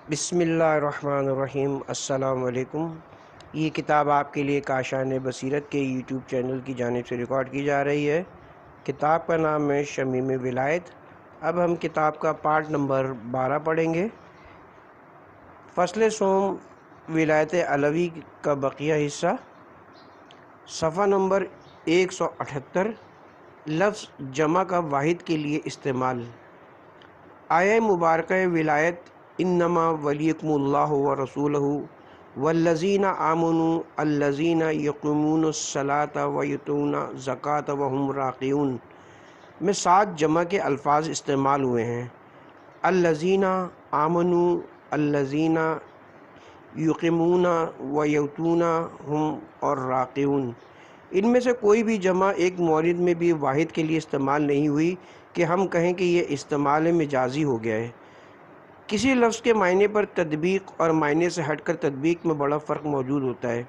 بسم اللہ الرحمن الرحیم۔ السلام علیکم۔ یہ کتاب آپ کے لیے کاشان بصیرت کے یوٹیوب چینل کی جانب سے ریکارڈ کی جا رہی ہے۔ کتاب کا نام ہے شمیم ولایت۔ اب ہم کتاب کا پارٹ نمبر 12 پڑھیں گے۔ فصل سوم ولایت علوی کا بقیہ حصہ، صفحہ نمبر 178۔ لفظ جمع کا واحد کے لیے استعمال۔ آیہ مبارکہ ولایت انما ولیکم اللہ ورسولہ والذین آمنوا الذین یقیمون الصلاۃ ویؤتون الزکاۃ وہم راکعون میں 7 جمع کے الفاظ استعمال ہوئے ہیں۔ الذین آمنوا، الذین یقیمون ویؤتون ہم اور راکعون، ان میں سے کوئی بھی جمع ایک مورد میں بھی واحد کے لیے استعمال نہیں ہوئی کہ ہم کہیں کہ یہ استعمال مجازی ہو گیا ہے۔ کسی لفظ کے معنی پر تطبیق اور معنی سے ہٹ کر تطبیق میں بڑا فرق موجود ہوتا ہے۔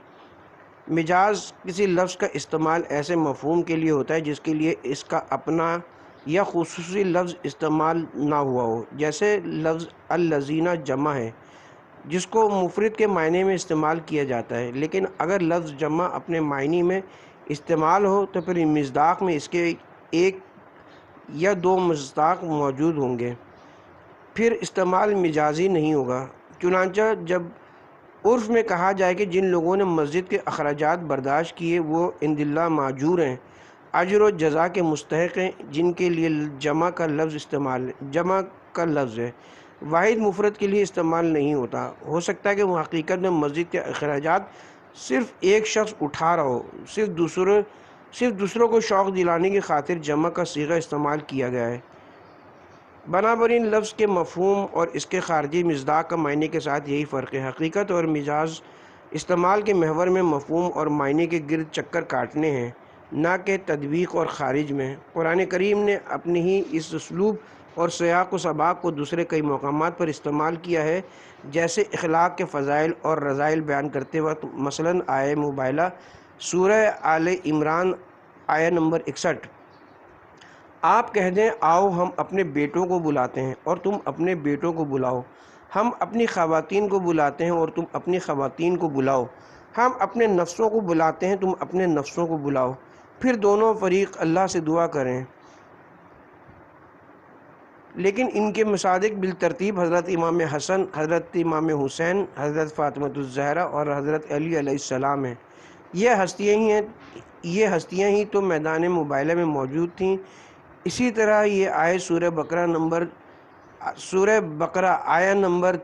مجاز کسی لفظ کا استعمال ایسے مفہوم کے لیے ہوتا ہے جس کے لیے اس کا اپنا یا خصوصی لفظ استعمال نہ ہوا ہو، جیسے لفظ الذین جمع ہے جس کو مفرد کے معنی میں استعمال کیا جاتا ہے، لیکن اگر لفظ جمع اپنے معنی میں استعمال ہو تو پھر مصداق میں اس کے ایک یا 2 مصداق موجود ہوں گے، پھر استعمال مجازی نہیں ہوگا۔ چنانچہ جب عرف میں کہا جائے کہ جن لوگوں نے مسجد کے اخراجات برداشت کیے وہ عند اللہ ماجور ہیں، اجر و جزا کے مستحق ہیں، جن کے لیے جمع کا لفظ ہے، واحد مفرد کے لیے استعمال نہیں ہوتا۔ ہو سکتا ہے کہ وہ حقیقت میں مسجد کے اخراجات صرف ایک شخص اٹھا رہا ہو، صرف دوسروں کو شوق دلانے کی خاطر جمع کا صیغہ استعمال کیا گیا ہے۔ بنابراین لفظ کے مفہوم اور اس کے خارجی مصداق کا معنی کے ساتھ یہی فرق ہے۔ حقیقت اور مجاز استعمال کے محور میں مفہوم اور معنی کے گرد چکر کاٹنے ہیں، نہ کہ تطبیق اور خارج میں۔ قرآن کریم نے اپنی ہی اس اسلوب اور سیاق و سباق کو دوسرے کئی مقامات پر استعمال کیا ہے، جیسے اخلاق کے فضائل اور رذائل بیان کرتے وقت، مثلاً آیہ مبارکہ سورہ آل عمران آیہ نمبر 61۔ آپ کہہ دیں آؤ ہم اپنے بیٹوں کو بلاتے ہیں اور تم اپنے بیٹوں کو بلاؤ، ہم اپنی خواتین کو بلاتے ہیں اور تم اپنی خواتین کو بلاؤ، ہم اپنے نفسوں کو بلاتے ہیں تم اپنے نفسوں کو بلاؤ، پھر دونوں فریق اللہ سے دعا کریں۔ لیکن ان کے مصادق بالترتیب حضرت امام حسن، حضرت امام حسین، حضرت فاطمہ الزہرا اور حضرت علی علیہ السلام ہیں۔ یہ ہستیاں ہی تو میدان مباہلہ میں موجود تھیں۔ اسی طرح یہ آیت سورہ بقرہ آیہ نمبر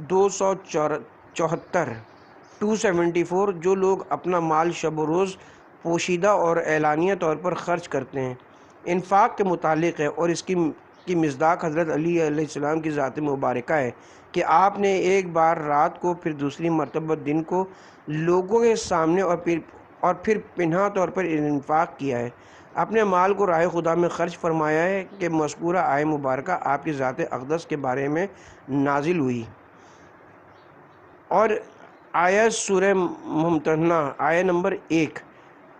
274 جو لوگ اپنا مال شب و روز پوشیدہ اور اعلانیہ طور پر خرچ کرتے ہیں، انفاق کے متعلق ہے، اور اس کی مصداق حضرت علی علیہ السلام کی ذات مبارکہ ہے کہ آپ نے ایک بار رات کو پھر دوسری مرتبہ دن کو لوگوں کے سامنے اور پھر پنہاں طور پر انفاق کیا ہے، اپنے مال کو راہ خدا میں خرچ فرمایا ہے کہ مذکورہ آیہ مبارکہ آپ کی ذات اقدس کے بارے میں نازل ہوئی۔ اور آیت سورہ ممتحنہ آیہ نمبر 1،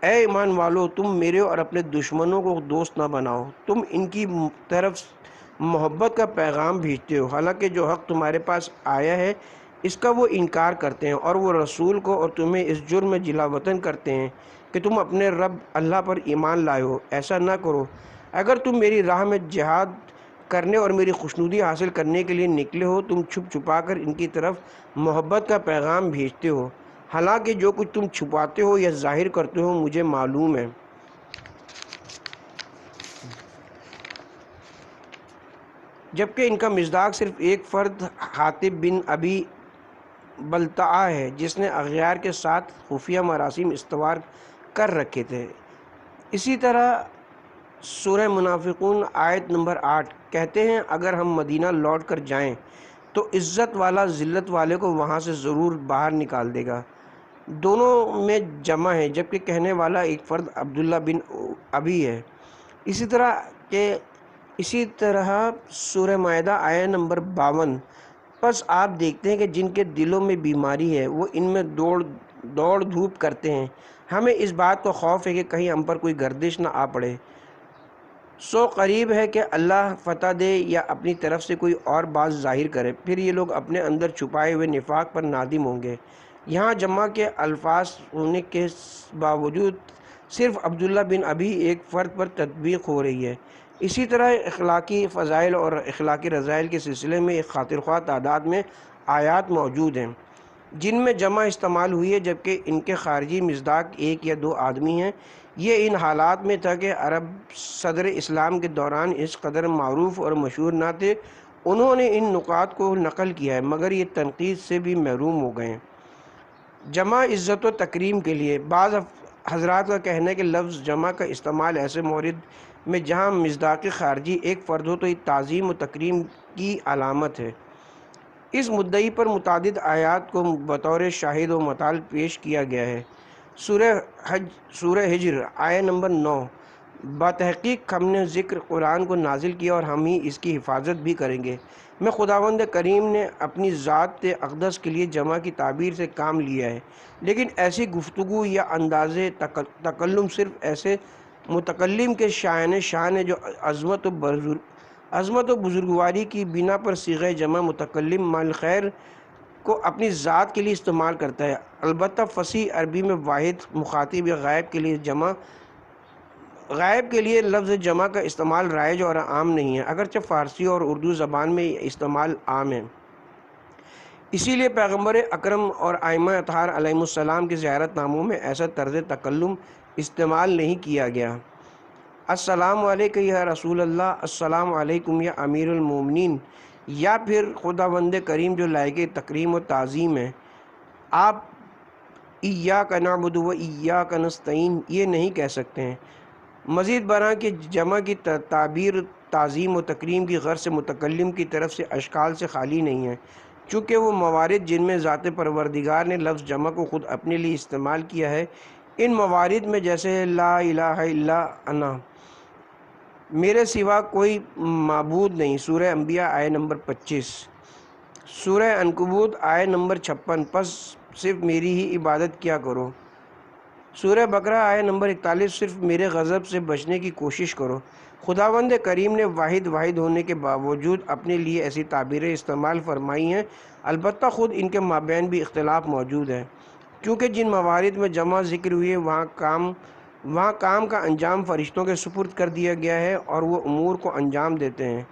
اے ایمان والو تم میرے اور اپنے دشمنوں کو دوست نہ بناؤ، تم ان کی طرف محبت کا پیغام بھیجتے ہو، حالانکہ جو حق تمہارے پاس آیا ہے اس کا وہ انکار کرتے ہیں، اور وہ رسول کو اور تمہیں اس جرم میں جلا وطن کرتے ہیں کہ تم اپنے رب اللہ پر ایمان لائے ہو۔ ایسا نہ کرو، اگر تم میری راہ میں جہاد کرنے اور میری خوشنودی حاصل کرنے کے لیے نکلے ہو، تم چھپ چھپا کر ان کی طرف محبت کا پیغام بھیجتے ہو، حالانکہ جو کچھ تم چھپاتے ہو یا ظاہر کرتے ہو مجھے معلوم ہے۔ جبکہ ان کا مصداق صرف ایک فرد حاطب بن ابی بلتعہ ہے جس نے اغیار کے ساتھ خفیہ مراسم استوار کر رکھے تھے۔ اسی طرح سورہ منافقون آیت نمبر 8 کہتے ہیں اگر ہم مدینہ لوٹ کر جائیں تو عزت والا ذلت والے کو وہاں سے ضرور باہر نکال دے گا۔ دونوں میں جمع ہے، جبکہ کہنے والا ایک فرد عبداللہ بن ابی ہے۔ اسی طرح سورہ مائدہ آیہ نمبر 52، پس آپ دیکھتے ہیں کہ جن کے دلوں میں بیماری ہے وہ ان میں دوڑ دھوپ کرتے ہیں، ہمیں اس بات کو خوف ہے کہ کہیں ہم پر کوئی گردش نہ آ پڑے۔ سو قریب ہے کہ اللہ فتح دے یا اپنی طرف سے کوئی اور بات ظاہر کرے، پھر یہ لوگ اپنے اندر چھپائے ہوئے نفاق پر نادم ہوں گے۔ یہاں جمع کے الفاظ ہونے کے باوجود صرف عبداللہ بن ابی ایک فرد پر تطبیق ہو رہی ہے۔ اسی طرح اخلاقی فضائل اور اخلاقی رذائل کے سلسلے میں ایک خاطر خواہ تعداد میں آیات موجود ہیں جن میں جمع استعمال ہوئی ہے، جبکہ ان کے خارجی مصداق ایک یا دو آدمی ہیں۔ یہ ان حالات میں تھا کہ عرب صدر اسلام کے دوران اس قدر معروف اور مشہور نہ تھے۔ انہوں نے ان نکات کو نقل کیا ہے مگر یہ تنقید سے بھی محروم ہو گئے ہیں۔ جمع عزت و تکریم کے لیے بعض حضرات کا کہنا ہے کہ لفظ جمع کا استعمال ایسے مورد میں جہاں مصداق خارجی ایک فرد ہو تو یہ تعظیم و تکریم کی علامت ہے۔ اس مدعی پر متعدد آیات کو بطور شاہد و مثال پیش کیا گیا ہے۔ سورہ ہجر آیہ نمبر 9: بتحقیق ہم نے ذکر قرآن کو نازل کیا اور ہم ہی اس کی حفاظت بھی کریں گے۔ میں خداوند کریم نے اپنی ذات اقدس کے لیے جمع کی تعبیر سے کام لیا ہے، لیکن ایسی گفتگو یا انداز تکلم صرف ایسے متکلم کے شان ہے جو عظمت و بزرگواری کی بنا پر صیغہ جمع متکلم مال خیر کو اپنی ذات کے لیے استعمال کرتا ہے۔ البتہ فصیح عربی میں واحد مخاطب یا غائب کے لیے لفظ جمع کا استعمال رائج اور عام نہیں ہے، اگرچہ فارسی اور اردو زبان میں یہ استعمال عام ہے۔ اسی لیے پیغمبر اکرم اور ائمہ اطہار علیہم السلام کے زیارت ناموں میں ایسا طرز تکلم استعمال نہیں کیا گیا۔ السلام علیکہ یا رسول اللہ، السلام علیکم یا امیر المومنین، یا پھر خداوند کریم جو لائق تکریم و تعظیم ہے، آپ ایاک نعبد و ایاک نستعین یہ نہیں کہہ سکتے ہیں۔ مزید برآں کہ جمع کی تعبیر تعظیم و تکریم کی غرض سے متکلم کی طرف سے اشکال سے خالی نہیں ہے، چونکہ وہ موارد جن میں ذات پروردگار نے لفظ جمع کو خود اپنے لیے استعمال کیا ہے، ان موارد میں جیسے لا الہ الا انا، میرے سوا کوئی معبود نہیں، سورہ انبیاء آیہ نمبر 25، سورہ عنکبوت آیہ نمبر 56، پس صرف میری ہی عبادت کیا کرو، سورہ بقرہ آیہ نمبر 41، صرف میرے غضب سے بچنے کی کوشش کرو۔ خداوند کریم نے واحد ہونے کے باوجود اپنے لیے ایسی تعبیریں استعمال فرمائی ہیں، البتہ خود ان کے مابین بھی اختلاف موجود ہے، کیونکہ جن موارد میں جمع ذکر ہوئی ہے وہاں کام کا انجام فرشتوں کے سپرد کر دیا گیا ہے اور وہ امور کو انجام دیتے ہیں۔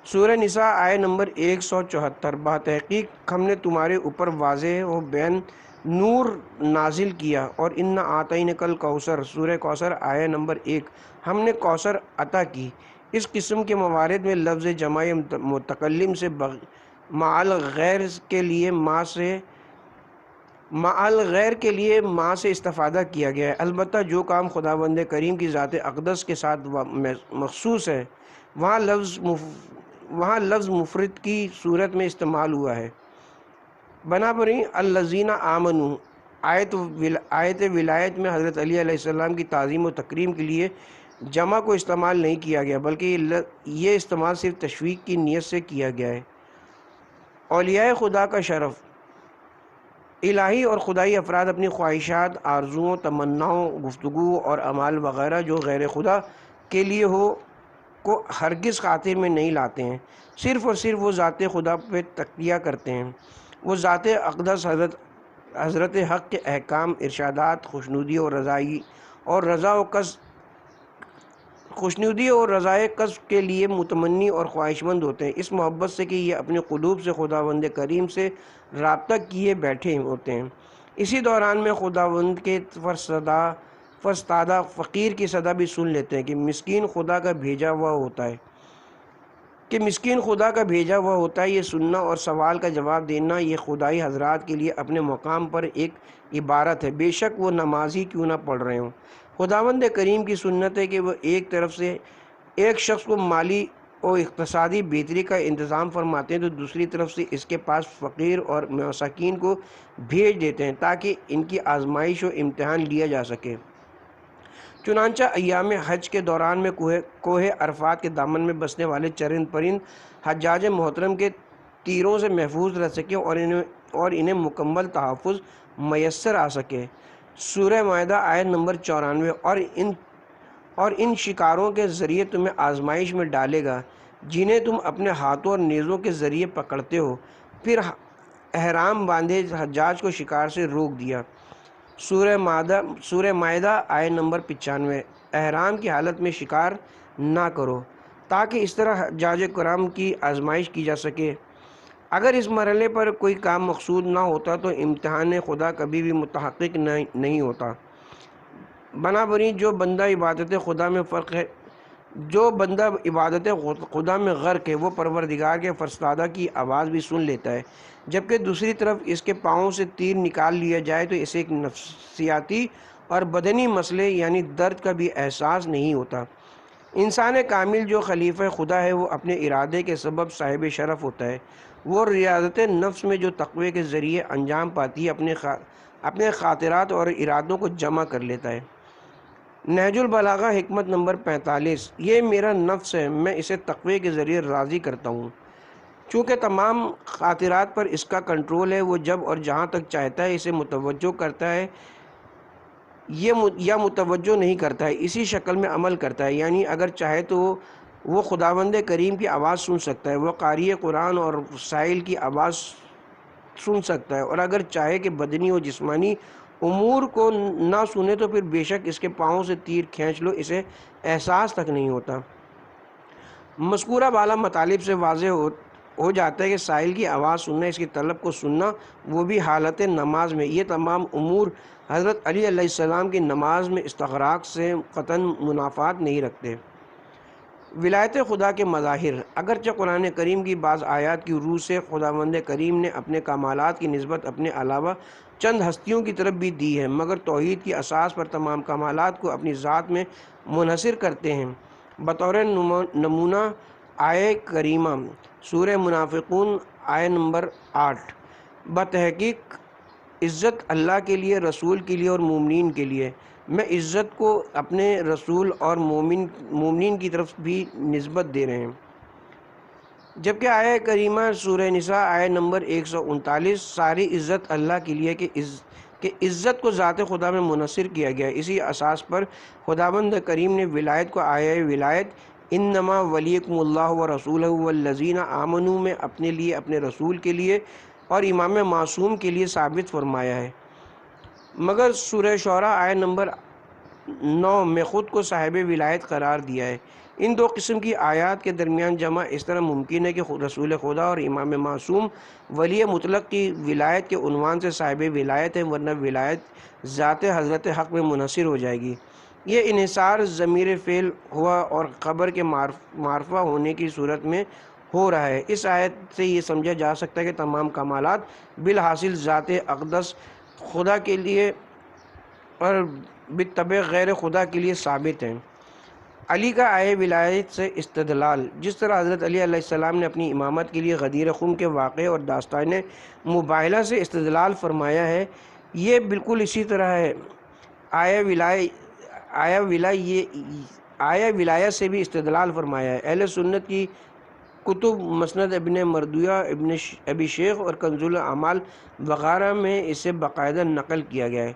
سورہ نساء آیہ نمبر 174: بتحقیق ہم نے تمہارے اوپر واضح و بین نور نازل کیا اور انا اعطیناک الکوثر، سورہ کوثر آیہ نمبر 1، ہم نے کوثر عطا کی۔ اس قسم کے موارد میں لفظ جمع متکلم سے مع الغیر کے لیے ما سے استفادہ کیا گیا ہے، البتہ جو کام خداوند کریم کی ذات اقدس کے ساتھ مخصوص ہے وہاں لفظ مفرد کی صورت میں استعمال ہوا ہے۔ بنابراین الذین آمنوا آیت ولایت میں حضرت علی علیہ السلام کی تعظیم و تکریم کے لیے جمع کو استعمال نہیں کیا گیا، بلکہ یہ استعمال صرف تشویق کی نیت سے کیا گیا ہے۔ اولیاء خدا کا شرف: الہی اور خدائی افراد اپنی خواہشات، آرزوؤں، تمناؤں، گفتگو اور اعمال وغیرہ جو غیر خدا کے لیے ہو کو ہرگز خاطر میں نہیں لاتے ہیں، صرف اور صرف وہ ذات خدا پہ تکیہ کرتے ہیں۔ وہ ذات اقدس حضرت حق کے احکام، ارشادات، خوشنودی اور رضائے کسب کے لیے متمنی اور خواہش مند ہوتے ہیں، اس محبت سے کہ یہ اپنے قلوب سے خداوند کریم سے رابطہ کیے بیٹھے ہوتے ہیں۔ اسی دوران میں خداوند کے فرستادہ فقیر کی صدا بھی سن لیتے ہیں کہ مسکین خدا کا بھیجا ہوا ہوتا ہے۔ یہ سننا اور سوال کا جواب دینا یہ خدائی حضرات کے لیے اپنے مقام پر ایک عبارت ہے، بے شک وہ نماز ہی کیوں نہ پڑھ رہے ہوں۔ خداوند کریم کی سنت ہے کہ وہ ایک طرف سے ایک شخص کو مالی اور اقتصادی بہتری کا انتظام فرماتے ہیں تو دوسری طرف سے اس کے پاس فقیر اور مساکین کو بھیج دیتے ہیں تاکہ ان کی آزمائش و امتحان لیا جا سکے۔ چنانچہ ایام حج کے دوران میں کوہ عرفات کے دامن میں بسنے والے چرند پرند حجاج محترم کے تیروں سے محفوظ رہ سکیں اور انہیں مکمل تحفظ میسر آ سکے۔ سورہ مائدہ آیت نمبر 94: اور ان شکاروں کے ذریعے تمہیں آزمائش میں ڈالے گا جنہیں تم اپنے ہاتھوں اور نیزوں کے ذریعے پکڑتے ہو۔ پھر احرام باندھے حجاج کو شکار سے روک دیا۔ سورہ مائدہ آیت نمبر 95۔ احرام کی حالت میں شکار نہ کرو تاکہ اس طرح حجاج کرام کی آزمائش کی جا سکے۔ اگر اس مرحلے پر کوئی کام مقصود نہ ہوتا تو امتحان خدا کبھی بھی متحقق نہیں ہوتا۔ بنابراین جو بندہ عبادت خدا میں غرق ہے وہ پروردگار کے فرستادہ کی آواز بھی سن لیتا ہے، جبکہ دوسری طرف اس کے پاؤں سے تیر نکال لیا جائے تو اسے ایک نفسیاتی اور بدنی مسئلے یعنی درد کا بھی احساس نہیں ہوتا۔ انسان کامل جو خلیفہ خدا ہے وہ اپنے ارادے کے سبب صاحب شرف ہوتا ہے۔ وہ ریاضت نفس میں جو تقوی کے ذریعے انجام پاتی ہے اپنے خاطرات اور ارادوں کو جمع کر لیتا ہے۔ نہج البلاغہ حکمت نمبر 45۔ یہ میرا نفس ہے، میں اسے تقوی کے ذریعے راضی کرتا ہوں۔ چونکہ تمام خاطرات پر اس کا کنٹرول ہے، وہ جب اور جہاں تک چاہتا ہے اسے متوجہ کرتا ہے یا متوجہ نہیں کرتا ہے، اسی شکل میں عمل کرتا ہے۔ یعنی اگر چاہے تو وہ خداوند کریم کی آواز سن سکتا ہے، وہ قاری قرآن اور سائل کی آواز سن سکتا ہے، اور اگر چاہے کہ بدنی و جسمانی امور کو نہ سنے تو پھر بے شک اس کے پاؤں سے تیر کھینچ لو، اسے احساس تک نہیں ہوتا۔ مذکورہ بالا مطالب سے واضح ہو جاتا ہے کہ سائل کی آواز سننا، اس کی طلب کو سننا، وہ بھی حالت نماز میں، یہ تمام امور حضرت علی علیہ السلام کی نماز میں استغراق سے قطعاً منافات نہیں رکھتے۔ ولایت خدا کے مظاہر۔ اگرچہ قرآن کریم کی بعض آیات کی روح سے خداوند کریم نے اپنے کمالات کی نسبت اپنے علاوہ چند ہستیوں کی طرف بھی دی ہے، مگر توحید کی اساس پر تمام کمالات کو اپنی ذات میں منحصر کرتے ہیں۔ بطور نمونہ آیہ کریمہ سورہ منافقون آیہ نمبر 8۔ بتحقیق عزت اللہ کے لیے، رسول کے لیے اور مومنین کے لیے۔ میں عزت کو اپنے رسول اور مومنین کی طرف بھی نسبت دے رہے ہیں۔ جبکہ آیہ کریمہ سورہ نساء آیہ نمبر 139 ساری عزت اللہ کے لیے کہ عزت کو ذات خدا میں منحصر کیا گیا۔ اسی اساس پر خداوند کریم نے ولایت کو آیہ ولایت انما ولیکم اللہ ورسولہ والذین آمنوا میں اپنے لیے، اپنے رسول کے لیے اور امام معصوم کے لیے ثابت فرمایا ہے، مگر سورہ شعراء آیہ نمبر 9 میں خود کو صاحب ولایت قرار دیا ہے۔ ان دو قسم کی آیات کے درمیان جمع اس طرح ممکن ہے کہ رسول خدا اور امام معصوم ولی مطلق کی ولایت کے عنوان سے صاحب ولایت ہے، ورنہ ولایت ذات حضرت حق میں منحصر ہو جائے گی۔ یہ انحصار ضمیر فعل ہوا اور خبر کے معرفہ ہونے کی صورت میں ہو رہا ہے۔ اس آیت سے یہ سمجھا جا سکتا ہے کہ تمام کمالات بالحاصل ذات اقدس خدا کے لیے اور بالطبع غیر خدا کے لیے ثابت ہیں۔ علی کا آیہ ولایت سے استدلال۔ جس طرح حضرت علی علیہ السلام نے اپنی امامت کے لیے غدیر خم کے واقعے اور داستان مباہلہ سے استدلال فرمایا ہے، یہ بالکل اسی طرح ہے۔ آیہ ولایت سے بھی استدلال فرمایا ہے۔ اہل سنت کی کتب مسند ابن مردویہ، ابن ابی شیخ اور کنز الاعمال وغیرہ میں اسے باقاعدہ نقل کیا گیا ہے۔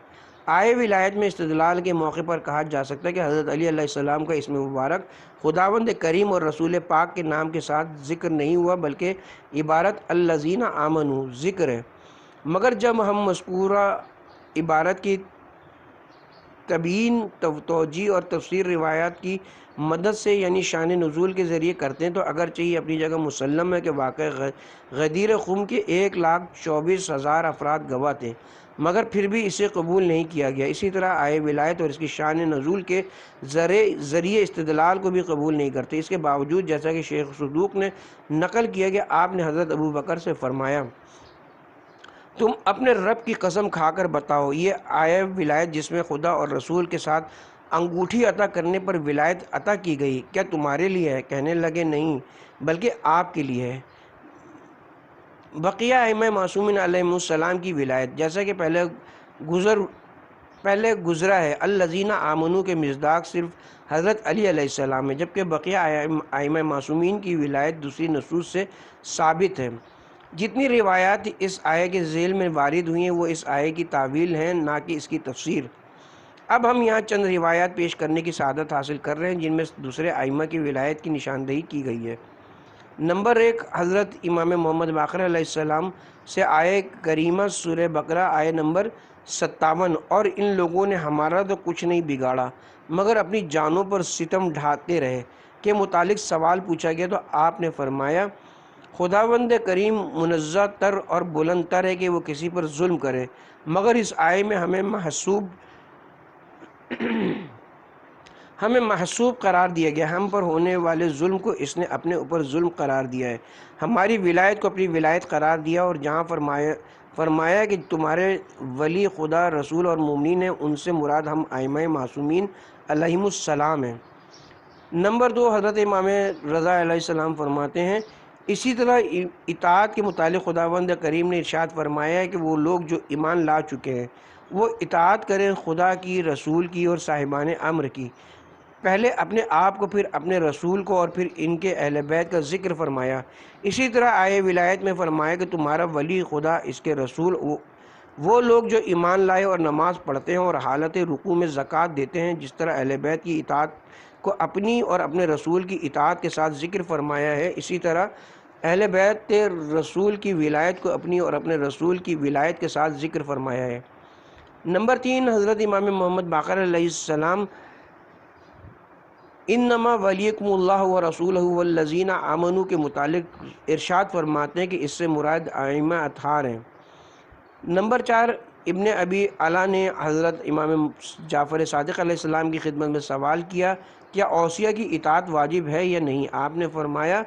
آیہ ولایت میں استدلال کے موقع پر کہا جا سکتا ہے کہ حضرت علی علیہ السلام کا اسم مبارک خداوند کریم اور رسول پاک کے نام کے ساتھ ذکر نہیں ہوا، بلکہ عبارت الذین آمنوا ذکر ہے۔ مگر جب ہم مذکورہ عبارت کی تبیین، توجیہ اور تفسیر روایات کی مدد سے یعنی شان نزول کے ذریعے کرتے ہیں تو اگرچہ یہ اپنی جگہ مسلم ہے کہ واقع غدیر خم کے 1,24,000 افراد گواہ تھے، مگر پھر بھی اسے قبول نہیں کیا گیا۔ اسی طرح آیہ ولایت اور اس کی شان نزول کے ذریعے استدلال کو بھی قبول نہیں کرتے۔ اس کے باوجود جیسا کہ شیخ صدوق نے نقل کیا کہ آپ نے حضرت ابو بکر سے فرمایا، تم اپنے رب کی قسم کھا کر بتاؤ، یہ آیہ ولایت جس میں خدا اور رسول کے ساتھ انگوٹھی عطا کرنے پر ولایت عطا کی گئی، کیا تمہارے لیے ہے؟ کہنے لگے نہیں، بلکہ آپ کے لیے ہے۔ بقیہ ائمہ معصومین علیہ السلام کی ولایت جیسا کہ پہلے گزرا ہے، الذین آمنوا کے مصداق صرف حضرت علی علیہ السلام ہے، جبکہ بقیہ ائمہ معصومین کی ولایت دوسری نصوص سے ثابت ہے۔ جتنی روایات اس آیے کے ذیل میں وارد ہوئی ہیں وہ اس آیے کی تعویل ہیں، نہ کہ اس کی تفسیر۔ اب ہم یہاں چند روایات پیش کرنے کی سعادت حاصل کر رہے ہیں جن میں دوسرے ائمہ کی ولایت کی نشاندہی کی گئی ہے۔ نمبر 1، حضرت امام محمد باقر علیہ السلام سے آیہ کریمہ سورہ بقرہ آیہ نمبر 57، اور ان لوگوں نے ہمارا تو کچھ نہیں بگاڑا مگر اپنی جانوں پر ستم ڈھاتے رہے کے متعلق سوال پوچھا گیا تو آپ نے فرمایا خداوند کریم منزہ تر اور بلند تر ہے کہ وہ کسی پر ظلم کرے، مگر اس آیے میں ہمیں محسوب قرار دیا گیا، ہم پر ہونے والے ظلم کو اس نے اپنے اوپر ظلم قرار دیا ہے، ہماری ولایت کو اپنی ولایت قرار دیا، اور جہاں فرمایا کہ تمہارے ولی خدا رسول اور مومنین ہیں، ان سے مراد ہم ائمہ معصومین علیہم السلام ہیں۔ نمبر 2، حضرت امام رضا علیہ السلام فرماتے ہیں اسی طرح اطاعت کے متعلق خداوند کریم نے ارشاد فرمایا ہے کہ وہ لوگ جو ایمان لا چکے ہیں وہ اطاعت کریں خدا کی، رسول کی اور صاحبان امر کی، پہلے اپنے آپ کو، پھر اپنے رسول کو، اور پھر ان کے اہل بیت کا ذکر فرمایا۔ اسی طرح آیہ ولایت میں فرمایا کہ تمہارا ولی خدا، اس کے رسول وہ لوگ جو ایمان لائے اور نماز پڑھتے ہیں اور حالت رکوع میں زکوٰۃ دیتے ہیں، جس طرح اہل بیت کی اطاعت کو اپنی اور اپنے رسول کی اطاعت کے ساتھ ذکر فرمایا ہے، اسی طرح اہل بیت رسول کی ولایت کو اپنی اور اپنے رسول کی ولایت کے ساتھ ذکر فرمایا ہے۔ نمبر 3، حضرت امام محمد باقر علیہ السلام انما ولیکم اللہ و رسولہ والذین آمنوا کے متعلق ارشاد فرماتے ہیں کہ اس سے مراد ائمہ اطہار ہیں۔ نمبر 4، ابن ابی علا نے حضرت امام جعفر صادق علیہ السلام کی خدمت میں سوال کیا کیا اوصیہ کی اطاعت واجب ہے یا نہیں؟ آپ نے فرمایا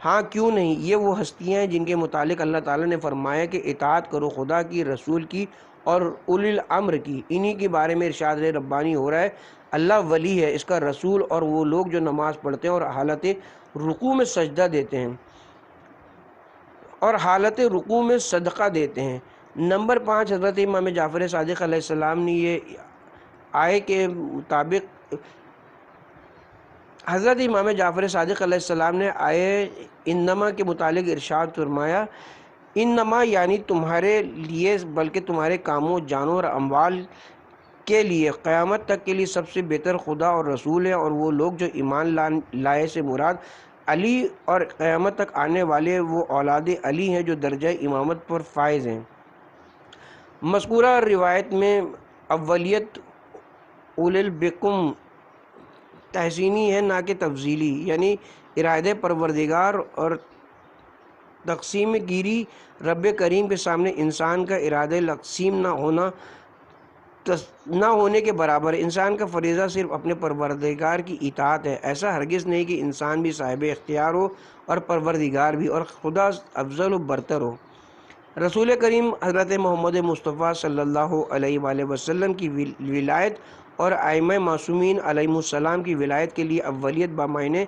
ہاں کیوں نہیں، یہ وہ ہستیاں ہیں جن کے متعلق اللہ تعالیٰ نے فرمایا کہ اطاعت کرو خدا کی، رسول کی اور اولی الامر کی، انہی کے بارے میں ارشاد ربانی ہو رہا ہے اللہ ولی ہے، اس کا رسول اور وہ لوگ جو نماز پڑھتے ہیں اور حالت رکوع میں سجدہ دیتے ہیں اور حالت رکوع میں صدقہ دیتے ہیں۔ نمبر 5، حضرت امام جعفر صادق علیہ السلام نے یہ آیے کے مطابق حضرت امام جعفر صادق علیہ السلام نے آیے انما کے متعلق ارشاد فرمایا انما یعنی تمہارے لیے بلکہ تمہارے کاموں، جانوں اور اموال کے لیے قیامت تک کے لیے سب سے بہتر خدا اور رسول ہیں، اور وہ لوگ جو ایمان لائے سے مراد علی اور قیامت تک آنے والے وہ اولاد علی ہیں جو درجہ امامت پر فائز ہیں۔ مذکورہ روایت میں اولیت اوللبکم تحسینی ہے نہ کہ تفضیلی، یعنی ارادہ پروردگار اور تقسیم گیری رب کریم کے سامنے انسان کا ارادہ تقسیم نہ ہونے کے برابر ہے۔ انسان کا فریضہ صرف اپنے پروردگار کی اطاعت ہے، ایسا ہرگز نہیں کہ انسان بھی صاحب اختیار ہو اور پروردگار بھی، اور خدا افضل و برتر ہو۔ رسول کریم حضرت محمد مصطفیٰ صلی اللہ علیہ وآلہ وسلم کی ولایت اور ائمہ معصومین علیہم السلام کی ولایت کے لیے اولیت بمعنی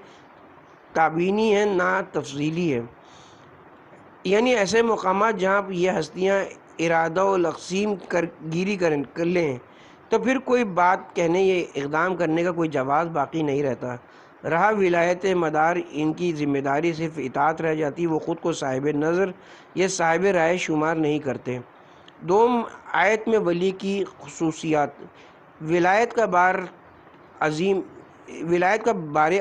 تعینی ہے نہ تفضیلی ہے، یعنی ایسے مقامات جہاں یہ ہستیاں ارادہ و تقسیم گیری کر لیں تو پھر کوئی بات کہنے یا اقدام کرنے کا کوئی جواز باقی نہیں رہتا، رہا ولایت مدار ان کی ذمہ داری صرف اطاعت رہ جاتی، وہ خود کو صاحب نظر یا صاحب رائے شمار نہیں کرتے۔ دوم آیت میں ولی کی خصوصیات، ولایت کا بار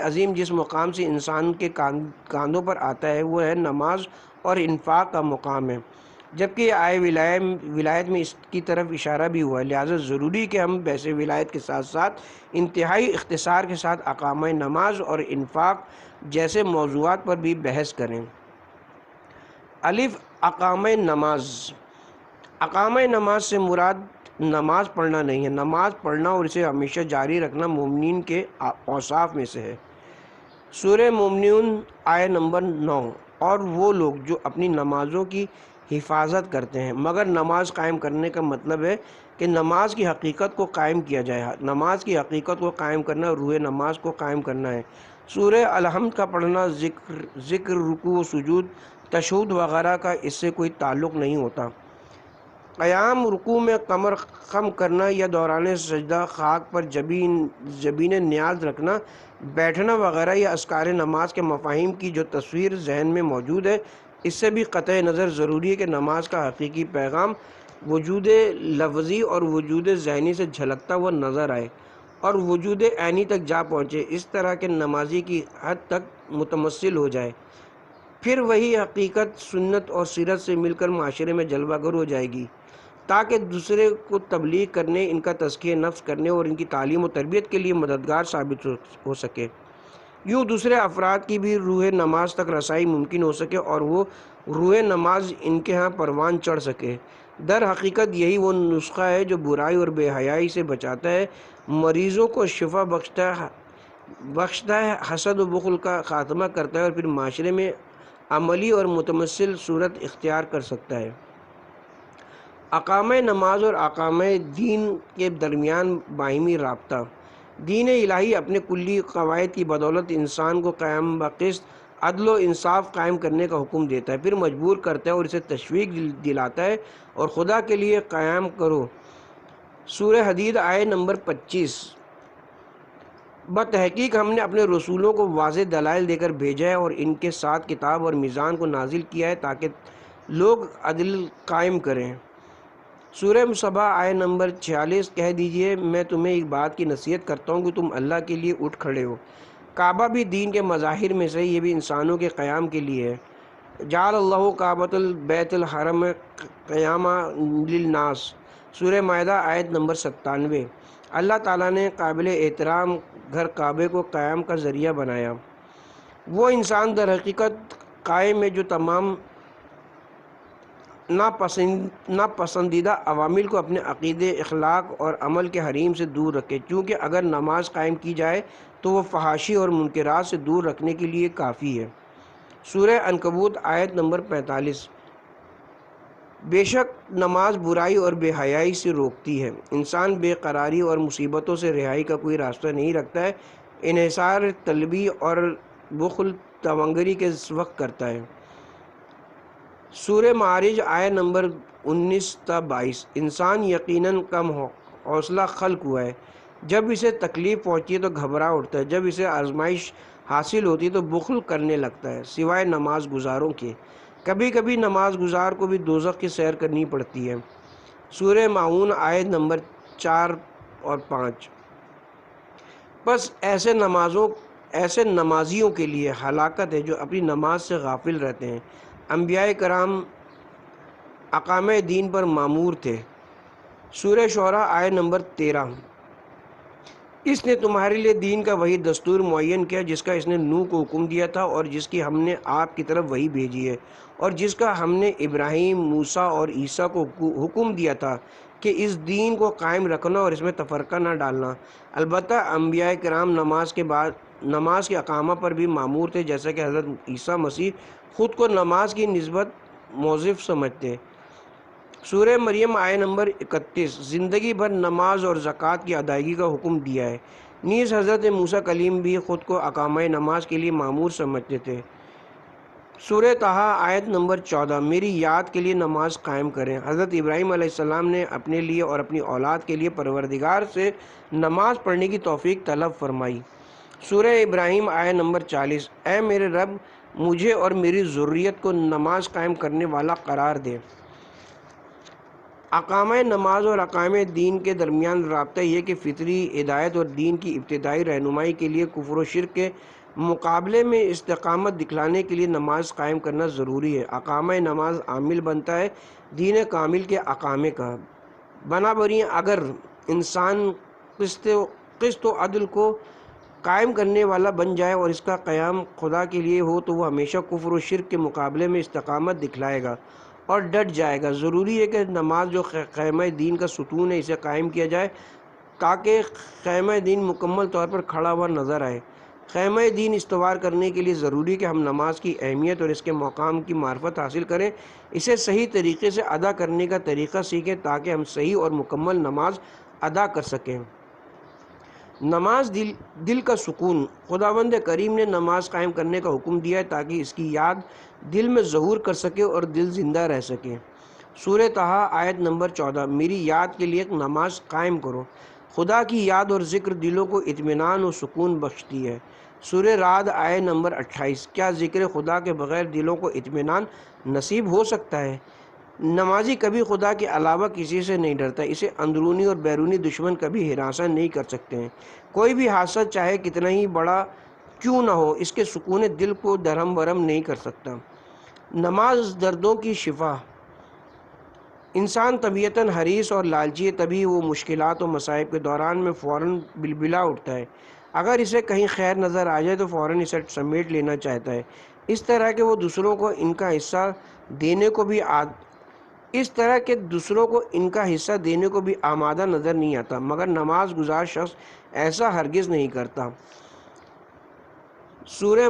عظیم جس مقام سے انسان کے کاندھوں پر آتا ہے وہ ہے نماز اور انفاق کا مقام ہے، جبکہ آئے ولایت میں اس کی طرف اشارہ بھی ہوا ہے، لہٰذا ضروری کہ ہم بحث ولایت کے ساتھ ساتھ انتہائی اختصار کے ساتھ اقامہ نماز اور انفاق جیسے موضوعات پر بھی بحث کریں۔ الف اقامہ نماز، اقامہ نماز سے مراد نماز پڑھنا نہیں ہے، نماز پڑھنا اور اسے ہمیشہ جاری رکھنا مومنین کے اوصاف میں سے ہے۔ سورہ مومنون آیہ نمبر 9، اور وہ لوگ جو اپنی نمازوں کی حفاظت کرتے ہیں، مگر نماز قائم کرنے کا مطلب ہے کہ نماز کی حقیقت کو قائم کیا جائے، نماز کی حقیقت کو قائم کرنا روح نماز کو قائم کرنا ہے۔ سورہ الحمد کا پڑھنا، ذکر، رکوع و سجود، تشہد وغیرہ کا اس سے کوئی تعلق نہیں ہوتا۔ قیام رکوع میں کمر خم کرنا یا دوران سجدہ خاک پر جبین نیاز رکھنا، بیٹھنا وغیرہ یا اذکار نماز کے مفاہیم کی جو تصویر ذہن میں موجود ہے، اس سے بھی قطع نظر ضروری ہے کہ نماز کا حقیقی پیغام وجود لفظی اور وجود ذہنی سے جھلکتا ہوا نظر آئے اور وجود عینی تک جا پہنچے، اس طرح کے نمازی کی حد تک متمثل ہو جائے، پھر وہی حقیقت سنت اور سیرت سے مل کر معاشرے میں جلوہ گر ہو جائے گی، تاکہ دوسرے کو تبلیغ کرنے، ان کا تزکیہ نفس کرنے اور ان کی تعلیم و تربیت کے لیے مددگار ثابت ہو سکے۔ یوں دوسرے افراد کی بھی روح نماز تک رسائی ممکن ہو سکے اور وہ روح نماز ان کے ہاں پروان چڑھ سکے۔ در حقیقت یہی وہ نسخہ ہے جو برائی اور بے حیائی سے بچاتا ہے، مریضوں کو شفا بخشتا ہے، حسد و بخل کا خاتمہ کرتا ہے اور پھر معاشرے میں عملی اور متمثل صورت اختیار کر سکتا ہے۔ اقامہ نماز اور اقامہ دین کے درمیان باہمی رابطہ۔ دین الہی اپنے کلی قواعد کی بدولت انسان کو قیام بقسط عدل و انصاف قائم کرنے کا حکم دیتا ہے، پھر مجبور کرتا ہے اور اسے تشویق دلاتا ہے اور خدا کے لیے قیام کرو۔ سورہ حدید آیت نمبر 25۔ بتحقیق ہم نے اپنے رسولوں کو واضح دلائل دے کر بھیجا ہے اور ان کے ساتھ کتاب اور میزان کو نازل کیا ہے تاکہ لوگ عدل قائم کریں۔ سورہ صبا آیت نمبر 46۔ کہہ دیجئے میں تمہیں ایک بات کی نصیحت کرتا ہوں کہ تم اللہ کے لیے اٹھ کھڑے ہو۔ کعبہ بھی دین کے مظاہر میں سے، یہ بھی انسانوں کے قیام کے لیے ہے۔ جعل اللہ کعبۃ البیت الحرم قیاما للناس۔ سورہ مائدہ آیت نمبر 97۔ اللہ تعالیٰ نے قابل احترام گھر کعبے کو قیام کا ذریعہ بنایا۔ وہ انسان در حقیقت قائم ہے جو تمام ناپسندیدہ عوامل کو اپنے عقیدے، اخلاق اور عمل کے حریم سے دور رکھے، کیونکہ اگر نماز قائم کی جائے تو وہ فحاشی اور منکرات سے دور رکھنے کے لیے کافی ہے۔ سورہ عنکبوت آیت نمبر 45۔ بے شک نماز برائی اور بے حیائی سے روکتی ہے، انسان بے قراری اور مصیبتوں سے رہائی کا کوئی راستہ نہیں رکھتا ہے، انحصار طلبی اور بخل تونگری کے وقت کرتا ہے۔ سورہ معارج آیت نمبر 19 تا 22۔ انسان یقیناً کم حوصلہ خلق ہوا ہے، جب اسے تکلیف پہنچتی ہے تو گھبرا اٹھتا ہے، جب اسے آزمائش حاصل ہوتی ہے تو بخل کرنے لگتا ہے، سوائے نماز گزاروں کے۔ کبھی کبھی نماز گزار کو بھی دوزخ کی سیر کرنی پڑتی ہے۔ سورہ ماعون آیت نمبر 4 اور 5۔ بس ایسے نمازیوں کے لیے ہلاکت ہے جو اپنی نماز سے غافل رہتے ہیں۔ انبیاء کرام اقامہ دین پر مامور تھے۔ سورہ شعراء آیت نمبر 13۔ اس نے تمہارے لیے دین کا وہی دستور معین کیا جس کا اس نے نوح کو حکم دیا تھا اور جس کی ہم نے آپ کی طرف وحی بھیجی ہے، اور جس کا ہم نے ابراہیم، موسیٰ اور عیسیٰ کو حکم دیا تھا کہ اس دین کو قائم رکھنا اور اس میں تفرقہ نہ ڈالنا۔ البتہ انبیاء کرام نماز کے اقامہ پر بھی مامور تھے، جیسا کہ حضرت عیسیٰ مسیح خود کو نماز کی نسبت موظف سمجھتے۔ سورہ مریم آیت نمبر 31۔ زندگی بھر نماز اور زکوٰۃ کی ادائیگی کا حکم دیا ہے، نیز حضرت موسیٰ کلیم بھی خود کو اقامہ نماز کے لیے مامور سمجھتے تھے۔ سورہ طٰہٰ آیت نمبر 14۔ میری یاد کے لیے نماز قائم کریں۔ حضرت ابراہیم علیہ السلام نے اپنے لیے اور اپنی اولاد کے لیے پروردگار سے نماز پڑھنے کی توفیق طلب فرمائی۔ سورہ ابراہیم آیت نمبر 40۔ اے میرے رب، مجھے اور میری ذریت کو نماز قائم کرنے والا قرار دے۔ اقامہ نماز اور اقامہ دین کے درمیان رابطہ یہ کہ فطری ہدایت اور دین کی ابتدائی رہنمائی کے لیے کفر و شرک کے مقابلے میں استقامت دکھلانے کے لیے نماز قائم کرنا ضروری ہے۔ اقامہ نماز عامل بنتا ہے دین کامل کے اقامے کا۔ بنابراین اگر انسان قسط و عدل کو قائم کرنے والا بن جائے اور اس کا قیام خدا کے لیے ہو تو وہ ہمیشہ کفر و شرک کے مقابلے میں استقامت دکھلائے گا اور ڈٹ جائے گا۔ ضروری ہے کہ نماز جو خیمہ دین کا ستون ہے اسے قائم کیا جائے تاکہ خیمہ دین مکمل طور پر کھڑا ہوا نظر آئے۔ خیمہ دین استوار کرنے کے لیے ضروری ہے کہ ہم نماز کی اہمیت اور اس کے مقام کی معرفت حاصل کریں، اسے صحیح طریقے سے ادا کرنے کا طریقہ سیکھیں تاکہ ہم صحیح اور مکمل نماز ادا کر سکیں۔ نماز دل کا سکون۔ خداوند کریم نے نماز قائم کرنے کا حکم دیا ہے تاکہ اس کی یاد دل میں ظہور کر سکے اور دل زندہ رہ سکے۔ سورہ طٰہٰ آیت نمبر 14۔ میری یاد کے لیے ایک نماز قائم کرو۔ خدا کی یاد اور ذکر دلوں کو اطمینان و سکون بخشتی ہے۔ سورہ رعد آیت نمبر 28۔ کیا ذکر خدا کے بغیر دلوں کو اطمینان نصیب ہو سکتا ہے؟ نمازی کبھی خدا کے علاوہ کسی سے نہیں ڈرتا، اسے اندرونی اور بیرونی دشمن کبھی ہراساں نہیں کر سکتے ہیں۔ کوئی بھی حادثہ چاہے کتنا ہی بڑا کیوں نہ ہو، اس کے سکون دل کو درہم برہم نہیں کر سکتا۔ نماز دردوں کی شفا۔ انسان طبیعتاً حریص اور لالچی ہے، تبھی وہ مشکلات و مصائب کے دوران میں فوراً بلبلا اٹھتا ہے۔ اگر اسے کہیں خیر نظر آ جائے تو فوراً اسے سمیٹ لینا چاہتا ہے، اس طرح کہ وہ دوسروں کو ان کا حصہ دینے کو بھی آمادہ نظر نہیں آتا، مگر نماز گزار شخص ایسا ہرگز نہیں کرتا۔ سورہ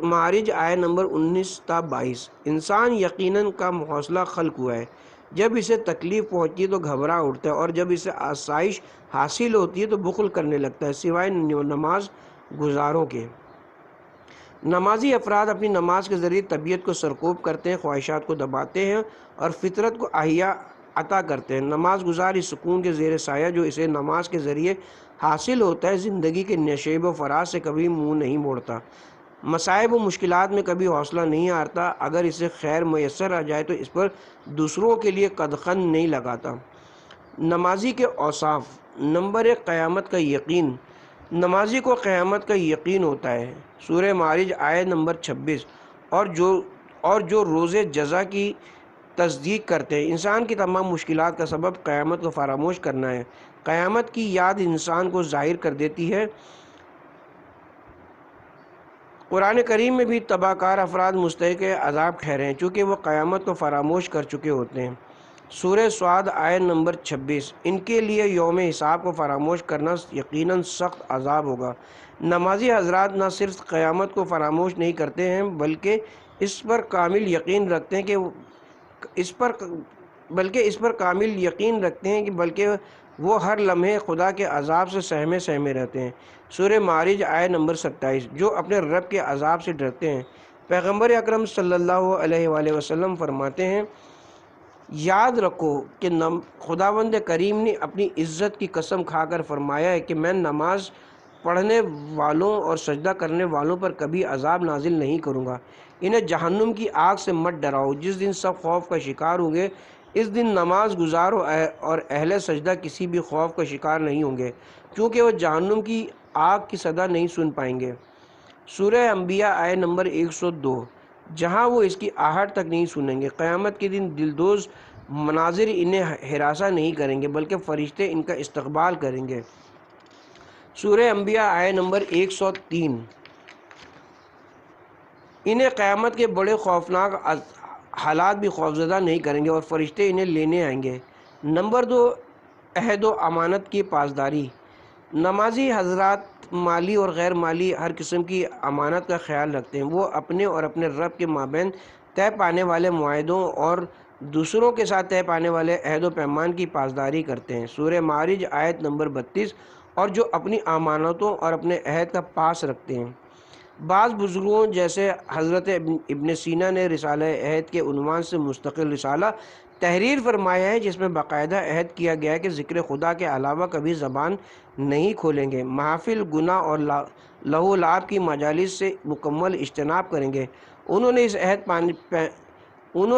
معارج آیت نمبر 19 تا 22۔ انسان یقیناً کا حوصلہ خلق ہوا ہے، جب اسے تکلیف پہنچتی ہے تو گھبرا اٹھتا ہے، اور جب اسے آسائش حاصل ہوتی ہے تو بخل کرنے لگتا ہے، سوائے نماز گزاروں کے۔ نمازی افراد اپنی نماز کے ذریعے طبیعت کو سرکوب کرتے ہیں، خواہشات کو دباتے ہیں اور فطرت کو احیا عطا کرتے ہیں۔ نماز گزار اس سکون کے زیر سایہ جو اسے نماز کے ذریعے حاصل ہوتا ہے، زندگی کے نشیب و فراز سے کبھی منہ نہیں موڑتا، مصائب و مشکلات میں کبھی حوصلہ نہیں ہارتا۔ اگر اسے خیر میسر آ جائے تو اس پر دوسروں کے لیے قدغن نہیں لگاتا۔ نمازی کے اوصاف۔ نمبر 1، قیامت کا یقین۔ نمازی کو قیامت کا یقین ہوتا ہے۔ سورہ معارج آیت نمبر 26۔ اور جو روز جزا کی تصدیق کرتے ہیں۔ انسان کی تمام مشکلات کا سبب قیامت کو فراموش کرنا ہے۔ قیامت کی یاد انسان کو ظاہر کر دیتی ہے۔ قرآن کریم میں بھی تباہ کار افراد مستحق عذاب ٹھہرے ہیں، چونکہ وہ قیامت کو فراموش کر چکے ہوتے ہیں۔ سورہ صاد آیت نمبر 26۔ ان کے لیے یوم حساب کو فراموش کرنا یقیناً سخت عذاب ہوگا۔ نمازی حضرات نہ صرف قیامت کو فراموش نہیں کرتے ہیں بلکہ اس پر کامل یقین رکھتے ہیں کہ وہ ہر لمحے خدا کے عذاب سے سہمے رہتے ہیں۔ سورہ معارج آیت نمبر 27۔ جو اپنے رب کے عذاب سے ڈرتے ہیں۔ پیغمبر اکرم صلی اللہ علیہ وآلہ وسلم فرماتے ہیں، یاد رکھو کہ خداوند کریم نے اپنی عزت کی قسم کھا کر فرمایا ہے کہ میں نماز پڑھنے والوں اور سجدہ کرنے والوں پر کبھی عذاب نازل نہیں کروں گا۔ انہیں جہنم کی آگ سے مت ڈراؤ، جس دن سب خوف کا شکار ہوں گے۔ اس دن نماز گزار اور اہل سجدہ کسی بھی خوف کا شکار نہیں ہوں گے، کیونکہ وہ جہنم کی آگ کی صدا نہیں سن پائیں گے۔ سورہ انبیاء آیت نمبر 102۔ جہاں وہ اس کی آہٹ تک نہیں سنیں گے۔ قیامت کے دن دلدوز مناظر انہیں ہراساں نہیں کریں گے بلکہ فرشتے ان کا استقبال کریں گے۔ سورہ انبیاء آیت نمبر 103۔ انہیں قیامت کے بڑے خوفناک حالات بھی خوفزدہ نہیں کریں گے اور فرشتے انہیں لینے آئیں گے۔ نمبر 2، عہد و امانت کی پاسداری۔ نمازی حضرات مالی اور غیر مالی ہر قسم کی امانت کا خیال رکھتے ہیں۔ وہ اپنے اور اپنے رب کے مابین طے پانے والے معاہدوں اور دوسروں کے ساتھ طے پانے والے عہد و پیمان کی پاسداری کرتے ہیں۔ سورہ معارج آیت نمبر 32۔ اور جو اپنی امانتوں اور اپنے عہد کا پاس رکھتے ہیں۔ بعض بزرگوں جیسے حضرت ابن سینا نے رسالہ عہد کے عنوان سے مستقل رسالہ تحریر فرمایا ہے، جس میں باقاعدہ عہد کیا گیا ہے کہ ذکر خدا کے علاوہ کبھی زبان نہیں کھولیں گے، محافل، گناہ اور لہو و لعب کی مجالس سے مکمل اجتناب کریں گے۔ انہوں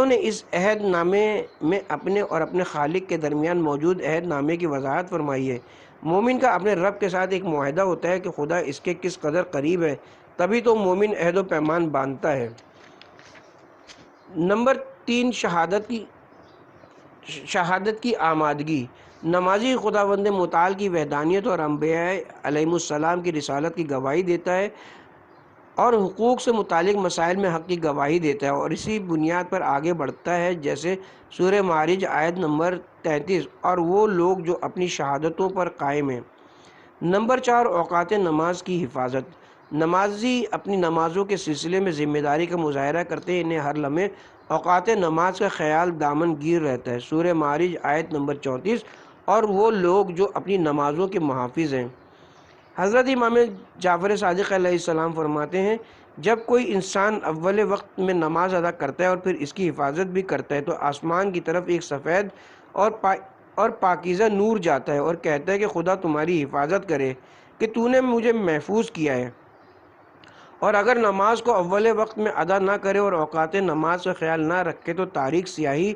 نے اس عہد نامے میں اپنے اور اپنے خالق کے درمیان موجود عہد نامے کی وضاحت فرمائی ہے۔ مومن کا اپنے رب کے ساتھ ایک معاہدہ ہوتا ہے کہ خدا اس کے کس قدر قریب ہے، تبھی تو مومن عہد و پیمان باندھتا ہے۔ نمبر 3، شہادت کی آمادگی۔ نمازی خداوند متعال کی وحدانیت اور انبیاء علیہم السلام کی رسالت کی گواہی دیتا ہے اور حقوق سے متعلق مسائل میں حق کی گواہی دیتا ہے اور اسی بنیاد پر آگے بڑھتا ہے، جیسے سورہ معارج آیت نمبر 33۔ اور وہ لوگ جو اپنی شہادتوں پر قائم ہیں۔ نمبر 4، اوقات نماز کی حفاظت۔ نمازی اپنی نمازوں کے سلسلے میں ذمہ داری کا مظاہرہ کرتے ہیں، انہیں ہر لمحے اوقات نماز کا خیال دامن گیر رہتا ہے۔ سورہ معارج آیت نمبر 34۔ اور وہ لوگ جو اپنی نمازوں کے محافظ ہیں۔ حضرت امام جعفر صادق علیہ السلام فرماتے ہیں، جب کوئی انسان اول وقت میں نماز ادا کرتا ہے اور پھر اس کی حفاظت بھی کرتا ہے تو آسمان کی طرف ایک سفید اور پاکیزہ نور جاتا ہے اور کہتا ہے کہ خدا تمہاری حفاظت کرے کہ تو نے مجھے محفوظ کیا ہے اور اگر نماز کو اول وقت میں ادا نہ کرے اور اوقات نماز کا خیال نہ رکھے تو تاریک سیاہی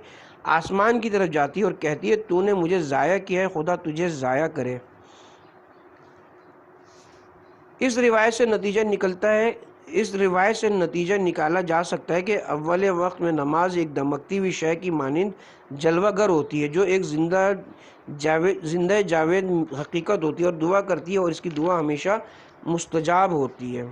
آسمان کی طرف جاتی ہے اور کہتی ہے تو نے مجھے ضائع کیا ہے، خدا تجھے ضائع کرے۔ اس روایت سے نتیجہ نکالا جا سکتا ہے کہ اول وقت میں نماز ایک دمکتی ہوئی شے کی مانند جلوہ گر ہوتی ہے، جو ایک زندہ جاوید حقیقت ہوتی ہے اور دعا کرتی ہے، اور اس کی دعا ہمیشہ مستجاب ہوتی ہے۔